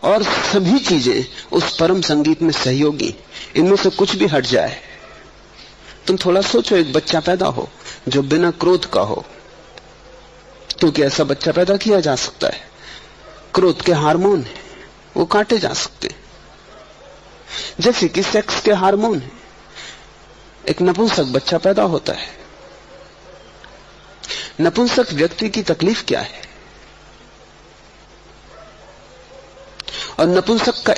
और सभी चीजें उस परम संगीत में सहयोगी। इनमें से कुछ भी हट जाए, तुम थोड़ा सोचो, एक बच्चा पैदा हो जो बिना क्रोध का हो, क्योंकि ऐसा बच्चा पैदा किया जा सकता है। क्रोध के हार्मोन है, वो काटे जा सकते हैं, जैसे कि सेक्स के हार्मोन है। एक नपुंसक बच्चा पैदा होता है। नपुंसक व्यक्ति की तकलीफ क्या है, और नपुंसक का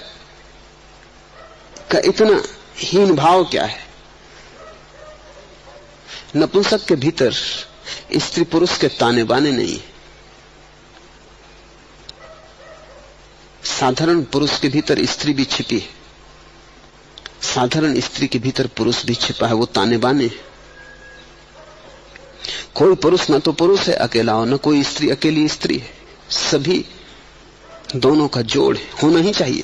इतना हीन भाव क्या है। नपुंसक के भीतर स्त्री पुरुष के ताने बाने नहीं। साधारण पुरुष के भीतर स्त्री भी छिपी है, साधारण स्त्री के भीतर पुरुष भी छिपा है, वो ताने बाने। कोई पुरुष न तो पुरुष है अकेला, और न कोई स्त्री अकेली स्त्री है, सभी दोनों का जोड़ है, होना ही चाहिए।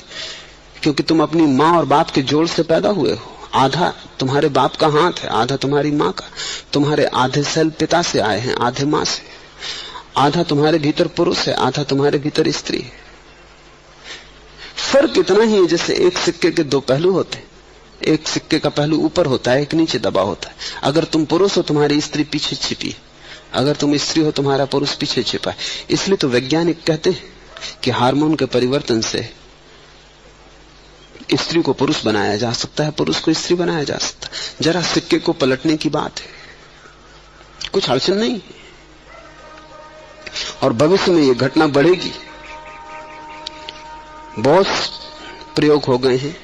क्योंकि तुम अपनी मां और बाप के जोड़ से पैदा हुए हो। आधा तुम्हारे बाप का हाथ है, आधा तुम्हारी मां का। तुम्हारे आधे सेल पिता से आए हैं, आधे मां से। आधा तुम्हारे भीतर पुरुष है, आधा तुम्हारे भीतर स्त्री है। फर्क इतना ही है जैसे एक सिक्के के दो पहलू होते हैं। एक सिक्के का पहलू ऊपर होता है, एक नीचे दबा होता है। अगर तुम पुरुष हो, तुम्हारी स्त्री पीछे छिपी है। अगर तुम स्त्री हो, तुम्हारा पुरुष पीछे छिपा है। इसलिए तो वैज्ञानिक कहते हैं कि हार्मोन के परिवर्तन से स्त्री को पुरुष बनाया जा सकता है, पुरुष को स्त्री बनाया जा सकता है। जरा सिक्के को पलटने की बात है, कुछ अड़चन नहीं। और भविष्य में यह घटना बढ़ेगी। बहुत प्रयोग हो गए हैं,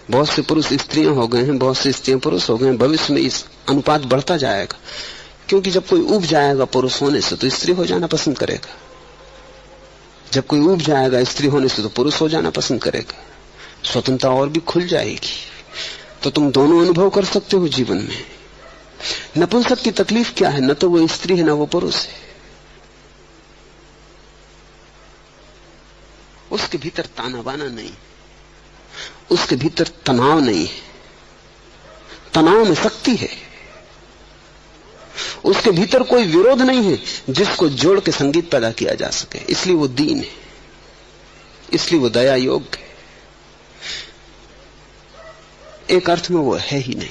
बहुत से पुरुष स्त्रियां हो गए हैं, बहुत से स्त्रियां पुरुष हो गए हैं। भविष्य में इस अनुपात बढ़ता जाएगा, क्योंकि जब कोई उब जाएगा पुरुष होने से तो स्त्री हो जाना पसंद करेगा। जब कोई उब जाएगा स्त्री होने से तो पुरुष हो जाना पसंद करेगा। स्वतंत्रता और भी खुल जाएगी, तो तुम दोनों अनुभव कर सकते हो जीवन में। नपुंसक की तकलीफ क्या है, न तो वो स्त्री है, न वो पुरुष है। उसके भीतर ताना बाना नहीं, उसके भीतर तनाव नहीं है। तनाव में शक्ति है। उसके भीतर कोई विरोध नहीं है जिसको जोड़ के संगीत पैदा किया जा सके। इसलिए वो दीन है, इसलिए वो दया योग्य है। एक अर्थ में वो है ही नहीं,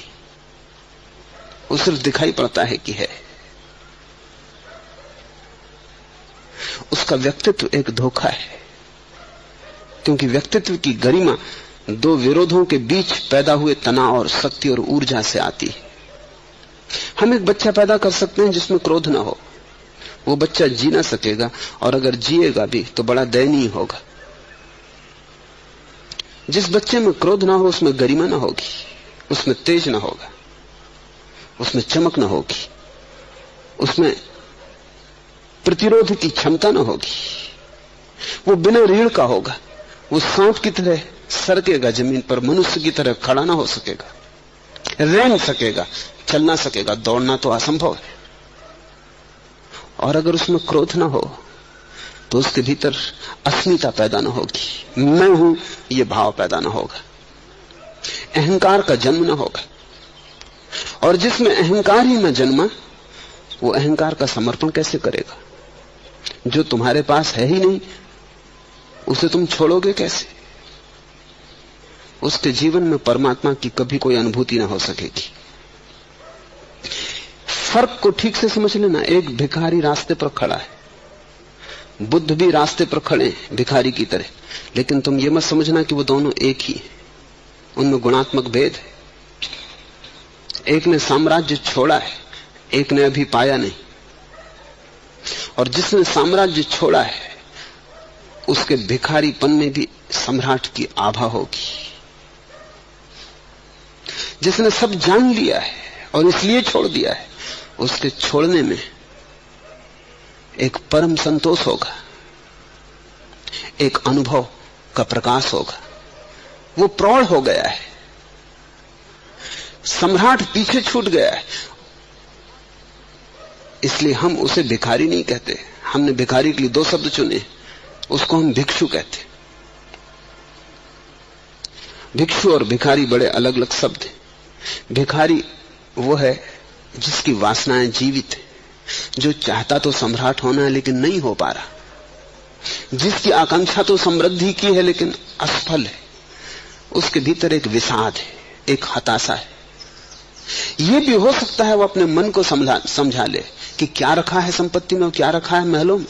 वो सिर्फ दिखाई पड़ता है कि है। उसका व्यक्तित्व एक धोखा है, क्योंकि व्यक्तित्व की गरिमा दो विरोधों के बीच पैदा हुए तनाव और शक्ति और ऊर्जा से आती है। हम एक बच्चा पैदा कर सकते हैं जिसमें क्रोध ना हो। वो बच्चा जी ना सकेगा, और अगर जिएगा भी तो बड़ा दयनीय होगा। जिस बच्चे में क्रोध ना हो उसमें गरिमा ना होगी, उसमें तेज ना होगा, उसमें चमक ना होगी, उसमें प्रतिरोध की क्षमता ना होगी। वो बिना रीढ़ का होगा, वो सांप की तरह सरकेगा जमीन पर, मनुष्य की तरह खड़ा ना हो सकेगा, रेंग सकेगा, चल ना सकेगा, दौड़ना तो असंभव है। और अगर उसमें क्रोध ना हो तो उसके भीतर अस्मिता पैदा ना होगी, मैं हूं ये भाव पैदा ना होगा, अहंकार का जन्म ना होगा। और जिसमें अहंकार ही न जन्मा, वो अहंकार का समर्पण कैसे करेगा? जो तुम्हारे पास है ही नहीं उसे तुम छोड़ोगे कैसे? उसके जीवन में परमात्मा की कभी कोई अनुभूति ना हो सकेगी। फर्क को ठीक से समझ लेना। एक भिखारी रास्ते पर खड़ा है, बुद्ध भी रास्ते पर खड़े हैं भिखारी की तरह, लेकिन तुम ये मत समझना कि वो दोनों एक ही हैं। उनमें गुणात्मक भेद है। एक ने साम्राज्य छोड़ा है, एक ने अभी पाया नहीं। और जिसने साम्राज्य छोड़ा है उसके भिखारीपन में भी सम्राट की आभा होगी। जिसने सब जान लिया है और इसलिए छोड़ दिया है, उसके छोड़ने में एक परम संतोष होगा, एक अनुभव का प्रकाश होगा। वो प्रौढ़ हो गया है, सम्राट पीछे छूट गया है। इसलिए हम उसे भिखारी नहीं कहते। हमने भिखारी के लिए दो शब्द चुने, उसको हम भिक्षु कहते। भिक्षु और भिखारी बड़े अलग अलग शब्द हैं। भिखारी वो है जिसकी वासनाएं जीवित है, जो चाहता तो सम्राट होना है लेकिन नहीं हो पा रहा। जिसकी आकांक्षा तो समृद्धि की है लेकिन असफल है, उसके भीतर एक विषाद है, एक हताशा है। यह भी हो सकता है वो अपने मन को समझा ले कि क्या रखा है संपत्ति में, क्या रखा है महलों में।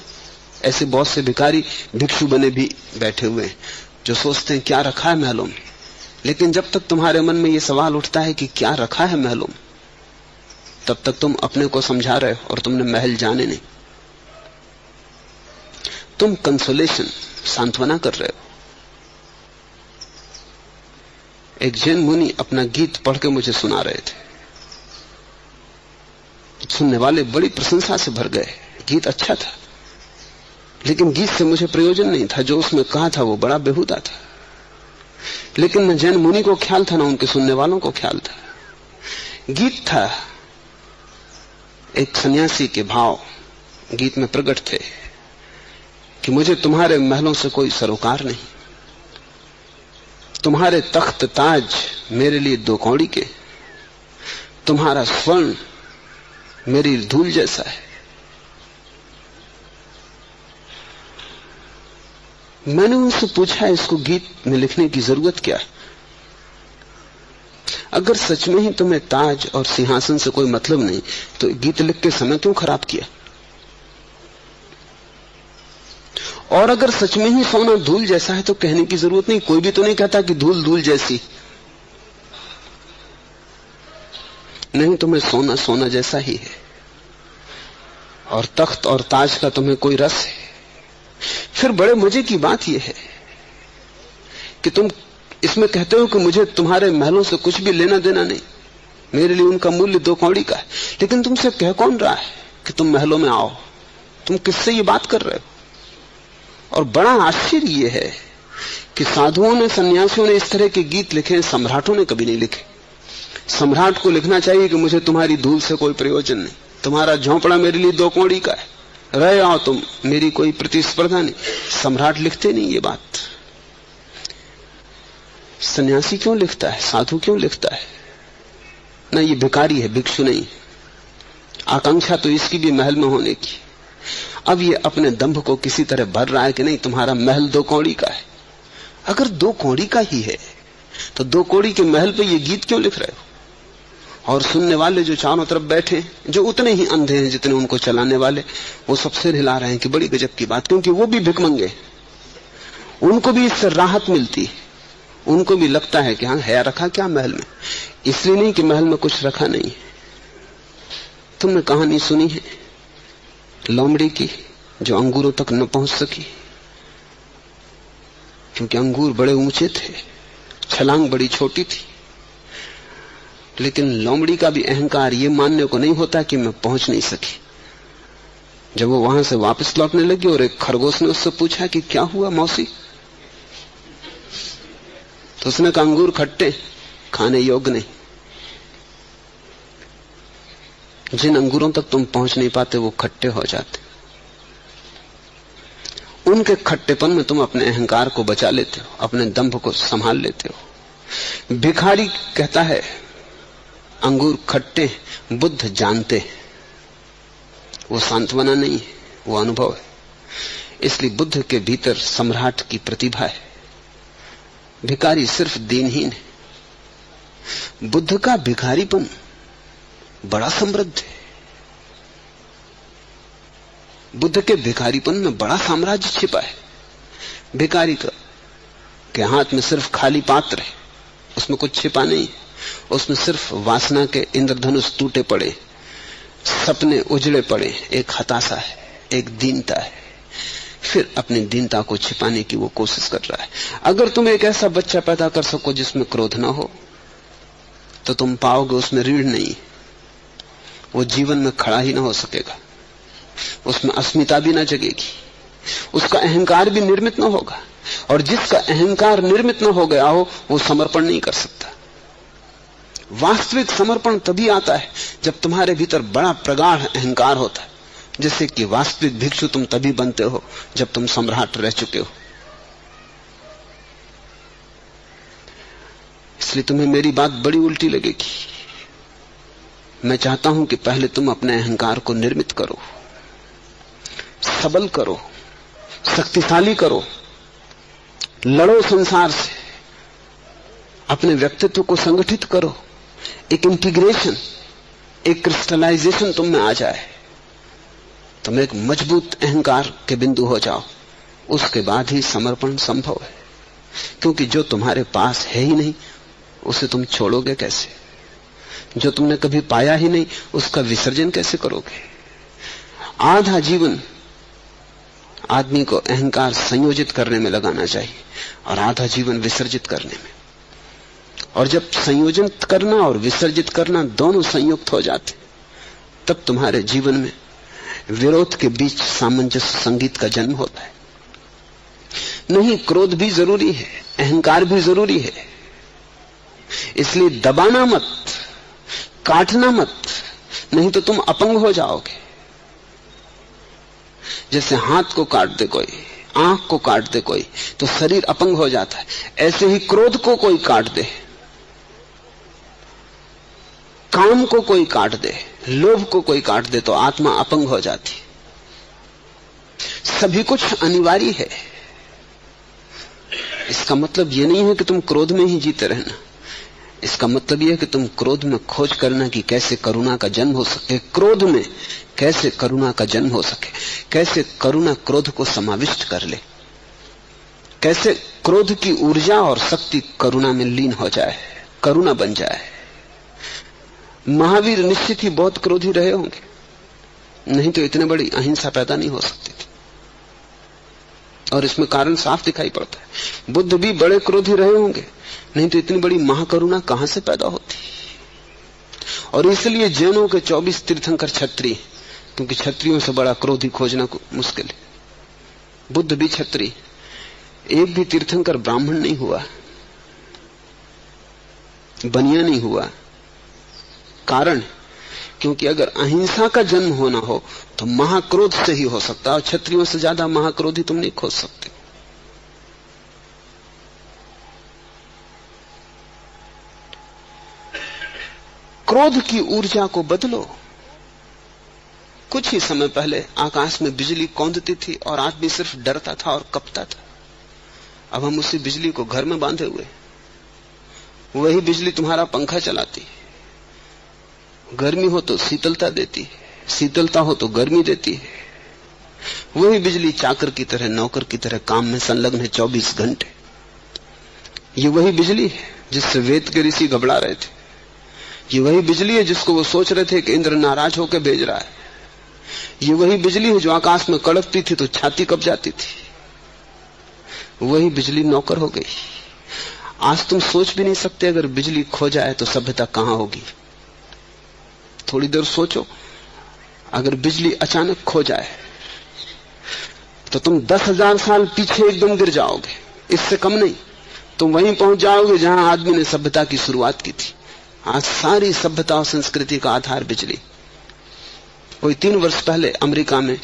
ऐसे बहुत से भिखारी भिक्षु बने भी बैठे हुए हैं जो सोचते हैं क्या रखा है महलों में। लेकिन जब तक तुम्हारे मन में यह सवाल उठता है कि क्या रखा है महलों में, तब तक तुम अपने को समझा रहे हो और तुमने महल जाने नहीं। तुम कंसोलेशन, सांत्वना कर रहे हो। एक जैन मुनि अपना गीत पढ़ के मुझे सुना रहे थे। सुनने वाले बड़ी प्रशंसा से भर गए। गीत अच्छा था, लेकिन गीत से मुझे प्रयोजन नहीं था। जो उसमें कहा था वो बड़ा बेहुदा था। लेकिन न जैन मुनि को ख्याल था, न उनके सुनने वालों को ख्याल था। गीत था एक सन्यासी के भाव गीत में प्रकट थे कि मुझे तुम्हारे महलों से कोई सरोकार नहीं। तुम्हारे तख्त ताज मेरे लिए 2 कौड़ी के, तुम्हारा स्वर्ण मेरी धूल जैसा है। मैंने उनसे पूछा, इसको गीत में लिखने की जरूरत क्या है? अगर सच में ही तुम्हें ताज और सिंहासन से कोई मतलब नहीं, तो गीत लिख के समय क्यों खराब किया? और अगर सच में ही सोना धूल जैसा है तो कहने की जरूरत नहीं। कोई भी तो नहीं कहता कि धूल धूल जैसी। नहीं, तुम्हें सोना सोना जैसा ही है, और तख्त और ताज का तुम्हें कोई रस है। फिर बड़े मजे की बात यह है कि तुम इसमें कहते हो कि मुझे तुम्हारे महलों से कुछ भी लेना देना नहीं, मेरे लिए उनका मूल्य 2 कौड़ी का है। लेकिन तुमसे कह कौन रहा है कि तुम महलों में आओ? तुम किससे ये बात कर रहे हो? और बड़ा आश्चर्य यह है कि साधुओं ने, सन्यासियों ने इस तरह के गीत लिखे, सम्राटों ने कभी नहीं लिखे। सम्राट को लिखना चाहिए कि मुझे तुम्हारी धूल से कोई प्रयोजन नहीं, तुम्हारा झोंपड़ा मेरे लिए 2 कौड़ी का है, रहे आओ तुम, मेरी कोई प्रतिस्पर्धा नहीं। सम्राट लिखते नहीं ये बात। सन्यासी क्यों लिखता है? साधु क्यों लिखता है? ना, ये भिखारी है, भिक्षु नहीं। आकांक्षा तो इसकी भी महल में होने की। अब ये अपने दंभ को किसी तरह भर रहा है कि नहीं, तुम्हारा महल 2 कौड़ी का है। अगर 2 कौड़ी का ही है तो 2 कौड़ी के महल पे ये गीत क्यों लिख रहे हो? और सुनने वाले जो चारों तरफ बैठे, जो उतने ही अंधे हैं जितने उनको चलाने वाले, वो सब सिर हिला रहे हैं कि बड़ी गजब की बात, क्योंकि वो भी भिखमंगे, उनको भी इससे राहत मिलती है। उनको भी लगता है कि हाँ, है रखा क्या महल में? इसलिए नहीं कि महल में कुछ रखा नहीं। तुमने कहानी सुनी है लोमड़ी की, जो अंगूरों तक न पहुंच सकी क्योंकि अंगूर बड़े ऊंचे थे, छलांग बड़ी छोटी थी। लेकिन लोमड़ी का भी अहंकार ये मानने को नहीं होता कि मैं पहुंच नहीं सकी। जब वो वहां से वापस लौटने लगी और एक खरगोश ने उससे पूछा कि क्या हुआ मौसी, तो उसने कहा अंगूर खट्टे, खाने योग्य नहीं। जिन अंगूरों तक तुम पहुंच नहीं पाते वो खट्टे हो जाते। उनके खट्टेपन में तुम अपने अहंकार को बचा लेते हो, अपने दंभ को संभाल लेते हो। भिखारी कहता है अंगूर खट्टे, बुद्ध जानते हैं। वो सांत्वना नहीं है, वो अनुभव है। इसलिए बुद्ध के भीतर सम्राट की प्रतिभा है, भिखारी सिर्फ दीनहीन है। बुद्ध का भिखारीपन बड़ा समृद्ध है। बुद्ध के भिखारीपन में बड़ा साम्राज्य छिपा है। भिखारी के हाथ में सिर्फ खाली पात्र है, उसमें कुछ छिपा नहीं है। उसमें सिर्फ वासना के इंद्रधनुष टूटे पड़े, सपने उजड़े पड़े, एक हताशा है, एक दीनता है। फिर अपनी दीनता को छिपाने की वो कोशिश कर रहा है। अगर तुम एक ऐसा बच्चा पैदा कर सको जिसमें क्रोध ना हो, तो तुम पाओगे उसमें रीढ़ नहीं, वो जीवन में खड़ा ही ना हो सकेगा, उसमें अस्मिता भी ना जगेगी, उसका अहंकार भी निर्मित ना होगा। और जिसका अहंकार निर्मित ना हो गया हो वो समर्पण नहीं कर सकता। वास्तविक समर्पण तभी आता है जब तुम्हारे भीतर बड़ा प्रगाढ़ अहंकार होता है। जैसे कि वास्तविक भिक्षु तुम तभी बनते हो जब तुम सम्राट रह चुके हो। इसलिए तुम्हें मेरी बात बड़ी उल्टी लगेगी। मैं चाहता हूं कि पहले तुम अपने अहंकार को निर्मित करो, सबल करो, शक्तिशाली करो, लड़ो संसार से, अपने व्यक्तित्व को संगठित करो, एक इंटीग्रेशन, एक क्रिस्टलाइजेशन तुम में आ जाए, तुम एक मजबूत अहंकार के बिंदु हो जाओ। उसके बाद ही समर्पण संभव है, क्योंकि जो तुम्हारे पास है ही नहीं उसे तुम छोड़ोगे कैसे? जो तुमने कभी पाया ही नहीं उसका विसर्जन कैसे करोगे? आधा जीवन आदमी को अहंकार संयोजित करने में लगाना चाहिए और आधा जीवन विसर्जित करने में। और जब संयोजित करना और विसर्जित करना दोनों संयुक्त हो जाते, तब तुम्हारे जीवन में विरोध के बीच सामंजस्य संगीत का जन्म होता है। नहीं, क्रोध भी जरूरी है, अहंकार भी जरूरी है, इसलिए दबाना मत, काटना मत, नहीं तो तुम अपंग हो जाओगे। जैसे हाथ को काट दे कोई, आंख को काट दे कोई, तो शरीर अपंग हो जाता है। ऐसे ही क्रोध को कोई काट दे, काम को कोई काट दे, लोभ को कोई काट दे, तो आत्मा अपंग हो जाती। सभी कुछ अनिवार्य है। इसका मतलब यह नहीं है कि तुम क्रोध में ही जीते रहना, इसका मतलब यह है कि तुम क्रोध में खोज करना कि कैसे करुणा का जन्म हो सके, क्रोध में कैसे करुणा का जन्म हो सके, कैसे करुणा क्रोध को समाविष्ट कर ले, कैसे क्रोध की ऊर्जा और शक्ति करुणा में लीन हो जाए, करुणा बन जाए। महावीर निश्चित ही बहुत क्रोधी रहे होंगे, नहीं तो इतने बड़ी अहिंसा पैदा नहीं हो सकती थी, और इसमें कारण साफ दिखाई पड़ता है। बुद्ध भी बड़े क्रोधी रहे होंगे, नहीं तो इतनी बड़ी महाकरुणा कहां से पैदा होती। और इसलिए जैनों के 24 तीर्थंकर क्षत्रिय, क्योंकि क्षत्रियों से बड़ा क्रोधी खोजना मुश्किल है। बुद्ध भी क्षत्रिय, एक भी तीर्थंकर ब्राह्मण नहीं हुआ, बनिया नहीं हुआ। कारण, क्योंकि अगर अहिंसा का जन्म होना हो तो महाक्रोध से ही हो सकता है, और क्षत्रियों से ज्यादा महाक्रोधी तुम नहीं खोज सकते। क्रोध की ऊर्जा को बदलो। कुछ ही समय पहले आकाश में बिजली कौंधती थी और आदमी सिर्फ डरता था और कपता था। अब हम उसी बिजली को घर में बांधे हुए, वही बिजली तुम्हारा पंखा चलाती है। गर्मी हो तो शीतलता देती है, शीतलता हो तो गर्मी देती है। वही बिजली चाकर की तरह, नौकर की तरह काम में संलग्न है 24 घंटे। ये वही बिजली है जिससे वेद के ऋषि घबरा रहे थे। ये वही बिजली है जिसको वो सोच रहे थे कि इंद्र नाराज होकर भेज रहा है। ये वही बिजली है जो आकाश में कड़कती थी तो छाती कब जाती थी। वही बिजली नौकर हो गई। आज तुम सोच भी नहीं सकते, अगर बिजली खो जाए तो सभ्यता कहां होगी। थोड़ी देर सोचो, अगर बिजली अचानक खो जाए तो तुम 10,000 साल पीछे एकदम गिर जाओगे, इससे कम नहीं। तुम वहीं पहुंच जाओगे जहां आदमी ने सभ्यता की शुरुआत की थी। आज सारी सभ्यता और संस्कृति का आधार बिजली। कोई 3 वर्ष पहले अमेरिका में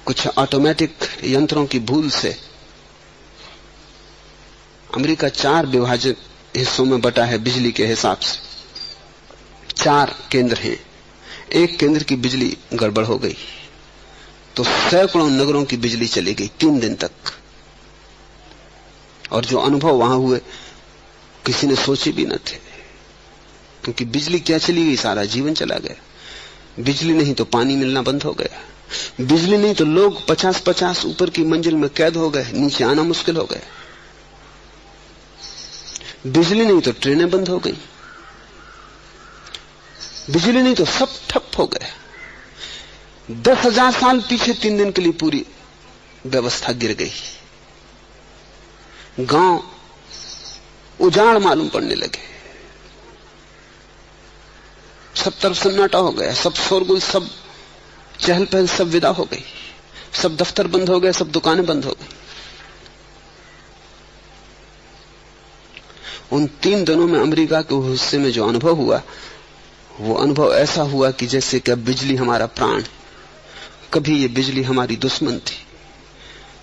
कुछ ऑटोमेटिक यंत्रों की भूल से अमेरिका 4 विभाजित हिस्सों में बटा है बिजली के हिसाब से। 4 केंद्र हैं, एक केंद्र की बिजली गड़बड़ हो गई तो सैकड़ों नगरों की बिजली चली गई 3 दिन तक। और जो अनुभव वहां हुए किसी ने सोचे भी न थे, क्योंकि बिजली क्या चली गई, सारा जीवन चला गया। बिजली नहीं तो पानी मिलना बंद हो गया, बिजली नहीं तो लोग 50-50 ऊपर की मंजिल में कैद हो गए, नीचे आना मुश्किल हो गया। बिजली नहीं तो ट्रेनें बंद हो गई, बिजली नहीं तो सब ठप हो गया। 10,000 साल पीछे 3 दिन के लिए पूरी व्यवस्था गिर गई। गांव उजाड़ मालूम पड़ने लगे, सब तरफ सन्नाटा हो गया, सब शोरगुल, सब चहल पहल, सब विदा हो गई, सब दफ्तर बंद हो गए, सब दुकानें बंद हो गई। उन 3 दिनों में अमेरिका के हिस्से में जो अनुभव हुआ, वो अनुभव ऐसा हुआ कि जैसे कि अब बिजली हमारा प्राण। कभी ये बिजली हमारी दुश्मन थी,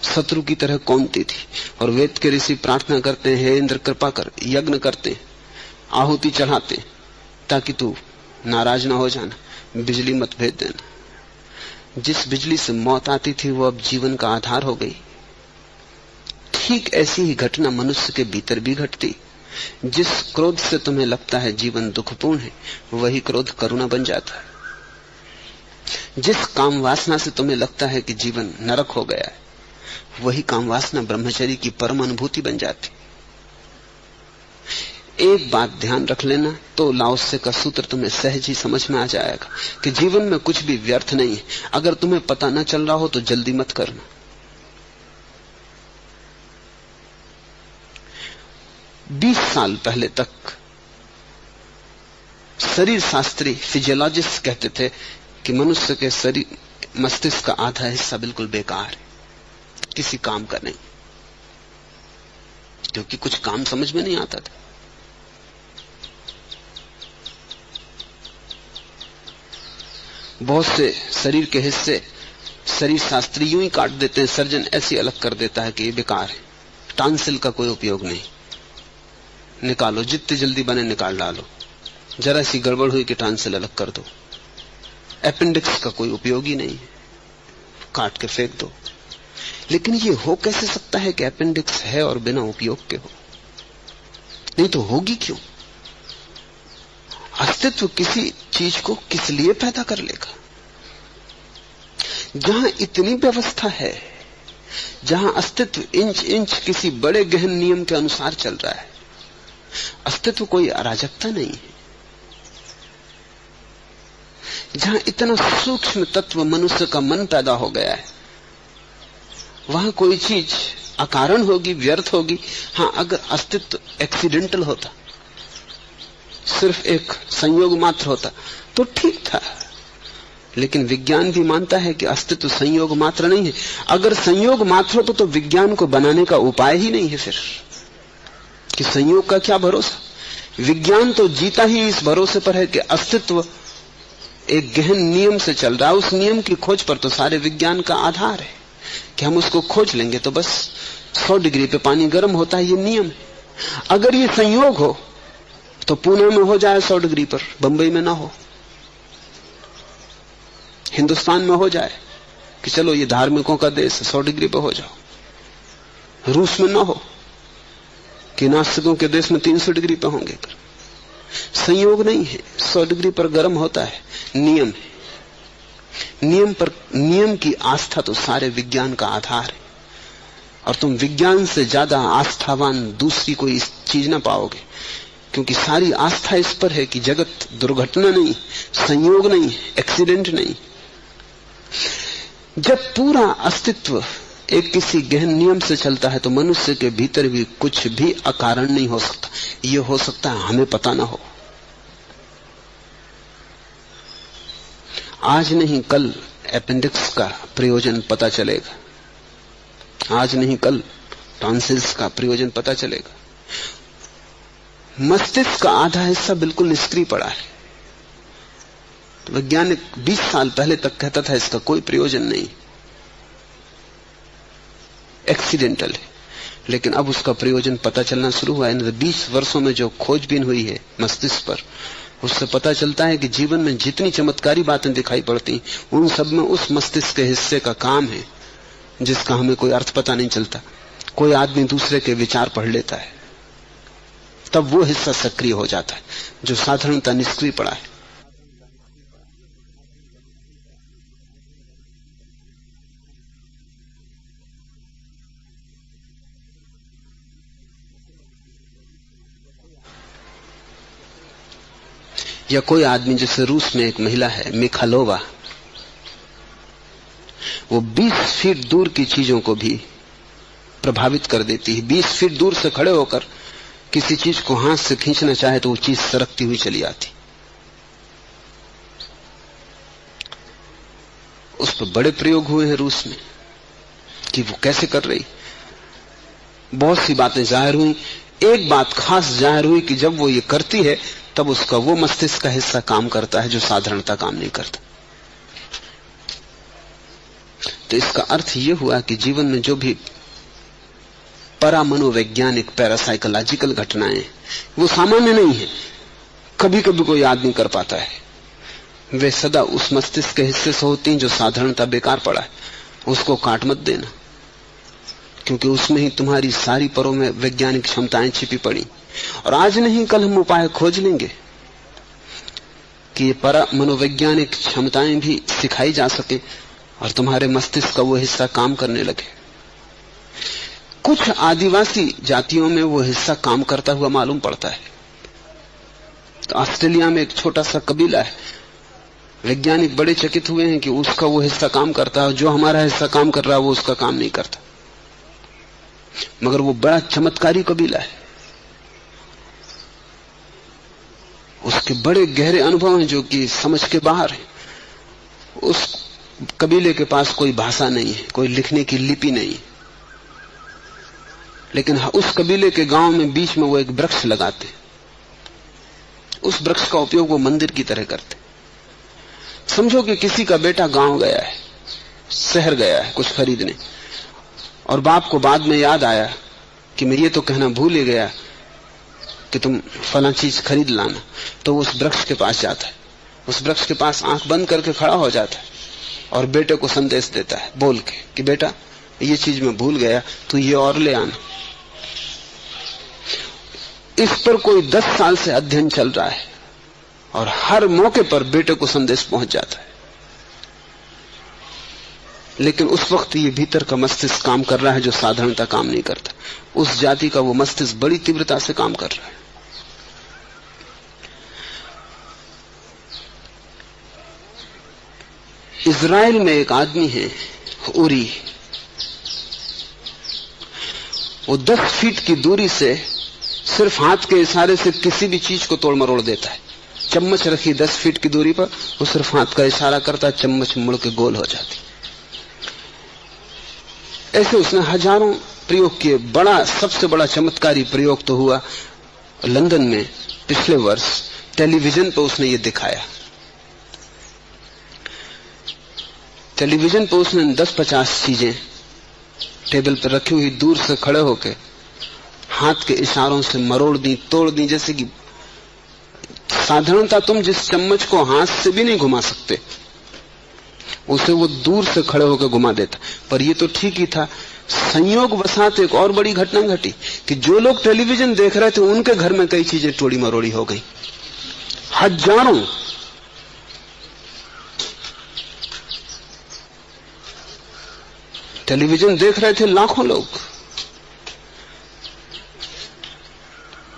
शत्रु की तरह कौनती थी। और वेद के ऋषि प्रार्थना करते हैं, हे इंद्र कृपा कर, यज्ञ करते हैं, आहुति चढ़ाते ताकि तू नाराज ना हो जाना, बिजली मत भेज देना। जिस बिजली से मौत आती थी वो अब जीवन का आधार हो गई। ठीक ऐसी ही घटना मनुष्य के भीतर भी घटती। जिस क्रोध से तुम्हें लगता है जीवन दुखपूर्ण है, वही क्रोध करुणा बन जाता है। जिस काम वासना से तुम्हें लगता है कि जीवन नरक हो गया है, वही काम वासना ब्रह्मचर्य की परम अनुभूति बन जाती। एक बात ध्यान रख लेना, तो लाओसे का सूत्र तुम्हें सहज ही समझ में आ जाएगा कि जीवन में कुछ भी व्यर्थ नहीं है। अगर तुम्हें पता न चल रहा हो तो जल्दी मत करना। 20 साल पहले तक शरीर शास्त्री फिजियोलॉजिस्ट कहते थे कि मनुष्य के शरीर मस्तिष्क का आधा हिस्सा बिल्कुल बेकार है, किसी काम का नहीं, क्योंकि कुछ काम समझ में नहीं आता था। बहुत से शरीर के हिस्से शरीर शास्त्री यूं ही काट देते हैं, सर्जन ऐसी अलग कर देता है कि ये बेकार है, टांसिल का कोई उपयोग नहीं, निकालो, जितनी जल्दी बने निकाल डालो, जरा सी गड़बड़ हुई कि टांसिल अलग कर दो। अपेंडिक्स का कोई उपयोग ही नहीं है, काट के फेंक दो। लेकिन ये हो कैसे सकता है कि अपेंडिक्स है और बिना उपयोग के हो? नहीं तो होगी क्यों? अस्तित्व किसी चीज को किस लिए पैदा कर लेगा? जहां इतनी व्यवस्था है, जहां अस्तित्व इंच इंच किसी बड़े गहन नियम के अनुसार चल रहा है, अस्तित्व कोई अराजकता नहीं है। जहां इतना सूक्ष्म तत्व मनुष्य का मन पैदा हो गया है, वहां कोई चीज अकारण होगी, व्यर्थ होगी। हां, अगर अस्तित्व एक्सीडेंटल होता, सिर्फ एक संयोग मात्र होता तो ठीक था। लेकिन विज्ञान भी मानता है कि अस्तित्व संयोग मात्र नहीं है। अगर संयोग मात्र होता तो विज्ञान को बनाने का उपाय ही नहीं है फिर, कि संयोग का क्या भरोसा। विज्ञान तो जीता ही इस भरोसे पर है कि अस्तित्व एक गहन नियम से चल रहा है। उस नियम की खोज पर तो सारे विज्ञान का आधार है कि हम उसको खोज लेंगे तो बस 100 डिग्री पे पानी गर्म होता है, ये नियम है। अगर ये संयोग हो तो पुणे में हो जाए 100 डिग्री पर, बंबई में ना हो, हिंदुस्तान में हो जाए कि चलो ये धार्मिकों का देश 100 डिग्री पर हो जाओ, रूस में ना हो कि नास्तिकों के देश में 300 डिग्री पर होंगे। संयोग नहीं है, 100 डिग्री पर गर्म होता है, नियम है। नियम की आस्था तो सारे विज्ञान का आधार है, और तुम विज्ञान से ज्यादा आस्थावान दूसरी कोई चीज ना पाओगे, क्योंकि सारी आस्था इस पर है कि जगत दुर्घटना नहीं, संयोग नहीं, एक्सीडेंट नहीं। जब पूरा अस्तित्व एक किसी गहन नियम से चलता है तो मनुष्य के भीतर भी कुछ भी अकारण नहीं हो सकता। यह हो सकता है हमें पता ना हो। आज नहीं कल अपेंडिक्स का प्रयोजन पता चलेगा, आज नहीं कल टॉन्सिल्स का प्रयोजन पता चलेगा। मस्तिष्क का आधा हिस्सा बिल्कुल निष्क्रिय पड़ा है। तो वैज्ञानिक 20 साल पहले तक कहता था इसका कोई प्रयोजन नहीं, एक्सीडेंटल है, लेकिन अब उसका प्रयोजन पता चलना शुरू हुआ है। 20 वर्षों में जो खोजबीन हुई है मस्तिष्क पर, उससे पता चलता है कि जीवन में जितनी चमत्कारी बातें दिखाई पड़ती उन सब में उस मस्तिष्क के हिस्से का काम है जिसका हमें कोई अर्थ पता नहीं चलता। कोई आदमी दूसरे के विचार पढ़ लेता है, तब वो हिस्सा सक्रिय हो जाता है जो साधारणतः निष्क्रिय पड़ा है। या कोई आदमी, जैसे रूस में एक महिला है मिखालोवा, वो 20 फीट दूर की चीजों को भी प्रभावित कर देती है। 20 फीट दूर से खड़े होकर किसी चीज को हाथ से खींचना चाहे तो वो चीज सरकती हुई चली आती। उस पर बड़े प्रयोग हुए हैं रूस में कि वो कैसे कर रही। बहुत सी बातें जाहिर हुई। एक बात खास जाहिर हुई कि जब वो ये करती है तब उसका वो मस्तिष्क का हिस्सा काम करता है जो साधारणता काम नहीं करता। तो इसका अर्थ यह हुआ कि जीवन में जो भी परामनोवैज्ञानिक पैरासाइकोलॉजिकल घटनाएं वो सामान्य नहीं है। कभी कभी कोई आदमी कर पाता है, वे सदा उस मस्तिष्क के हिस्से से होती हैं जो साधारणता बेकार पड़ा है। उसको काट मत देना, क्योंकि उसमें ही तुम्हारी सारी परों में वैज्ञानिक क्षमताएं छिपी पड़ी। और आज नहीं कल हम उपाय खोज लेंगे कि ये पर मनोवैज्ञानिक क्षमताएं भी सिखाई जा सके और तुम्हारे मस्तिष्क का वो हिस्सा काम करने लगे। कुछ आदिवासी जातियों में वो हिस्सा काम करता हुआ मालूम पड़ता है। तो ऑस्ट्रेलिया में एक छोटा सा कबीला है, वैज्ञानिक बड़े चकित हुए हैं कि उसका वो हिस्सा काम करता है, जो हमारा हिस्सा काम कर रहा है वो उसका काम नहीं करता। मगर वो बड़ा चमत्कारी कबीला है, उसके बड़े गहरे अनुभव हैं जो कि समझ के बाहर हैं। उस कबीले के पास कोई भाषा नहीं है, कोई लिखने की लिपि नहीं है, लेकिन उस कबीले के गांव में बीच में वो एक वृक्ष लगाते। उस वृक्ष का उपयोग वो मंदिर की तरह करते। समझो कि किसी का बेटा गांव गया है, शहर गया है कुछ खरीदने, और बाप को बाद में याद आया कि मैं ये तो कहना भूल ही गया कि तुम फला चीज खरीद लाना। तो वो उस वृक्ष के पास जाता है, उस वृक्ष के पास आंख बंद करके खड़ा हो जाता है और बेटे को संदेश देता है बोल के कि बेटा ये चीज मैं भूल गया, तू ये और ले आना। इस पर कोई 10 साल से अध्ययन चल रहा है और हर मौके पर बेटे को संदेश पहुंच जाता है। लेकिन उस वक्त ये भीतर का मस्तिष्क काम कर रहा है जो साधारणता काम नहीं करता। उस जाति का वो मस्तिष्क बड़ी तीव्रता से काम कर रहा है। इजराइल में एक आदमी है उरी, वो 10 फीट की दूरी से सिर्फ हाथ के इशारे से किसी भी चीज को तोड़ मरोड़ देता है। चम्मच रखी 10 फीट की दूरी पर, वो सिर्फ हाथ का इशारा करता है, चम्मच मुड़ के गोल हो जाती। ऐसे उसने हजारों प्रयोग किए। सबसे बड़ा चमत्कारी प्रयोग तो हुआ लंदन में पिछले वर्ष, टेलीविजन पर उसने ये दिखाया। टेलीविजन पर उसने 10-50 चीजें टेबल पर रखी हुई दूर से खड़े होकर हाथ के इशारों से मरोड़ दी, तोड़ दी। जैसे कि साधारणता तुम जिस चम्मच को हाथ से भी नहीं घुमा सकते, उसे वो दूर से खड़े होकर घुमा देता। पर ये तो ठीक ही था। संयोग वसात एक और बड़ी घटना घटी कि जो लोग टेलीविजन देख रहे थे उनके घर में कई चीजें टोड़ी मरोड़ी हो गई। हजारों टेलीविजन देख रहे थे, लाखों लोग।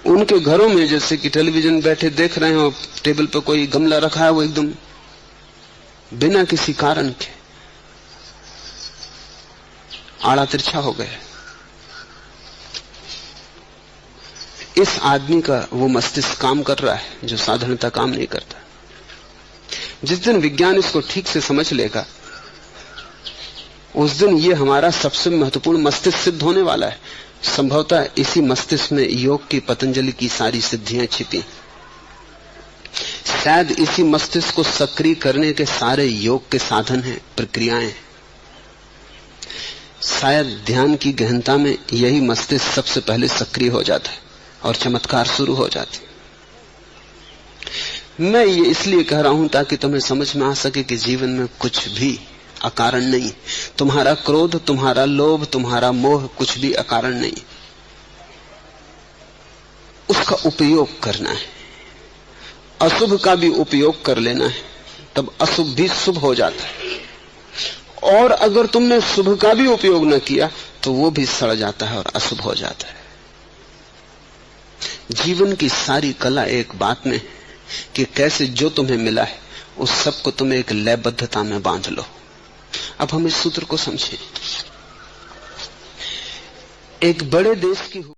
उनके घरों में जैसे कि टेलीविजन बैठे देख रहे हैं और टेबल पर कोई गमला रखा है, वो एकदम बिना किसी कारण के आड़ा तिरछा हो गया। इस आदमी का वो मस्तिष्क काम कर रहा है जो साधारणता काम नहीं करता। जिस दिन विज्ञान इसको ठीक से समझ लेगा, उस दिन ये हमारा सबसे महत्वपूर्ण मस्तिष्क सिद्ध होने वाला है। संभवतः इसी मस्तिष्क में योग की, पतंजलि की सारी सिद्धियां छिपी। शायद इसी मस्तिष्क को सक्रिय करने के सारे योग के साधन हैं, प्रक्रियाएं। शायद ध्यान की गहनता में यही मस्तिष्क सबसे पहले सक्रिय हो जाता है और चमत्कार शुरू हो जाते। मैं ये इसलिए कह रहा हूं ताकि तुम्हें समझ में आ सके कि जीवन में कुछ भी अकारण नहीं। तुम्हारा क्रोध, तुम्हारा लोभ, तुम्हारा मोह कुछ भी अकारण नहीं। उसका उपयोग करना है। अशुभ का भी उपयोग कर लेना है, तब अशुभ भी शुभ हो जाता है। और अगर तुमने शुभ का भी उपयोग न किया तो वो भी सड़ जाता है और अशुभ हो जाता है। जीवन की सारी कला एक बात में है कि कैसे जो तुम्हें मिला है उस सब को तुम एक लयबद्धता में बांध लो। अब हम इस सूत्र को समझें। एक बड़े देश की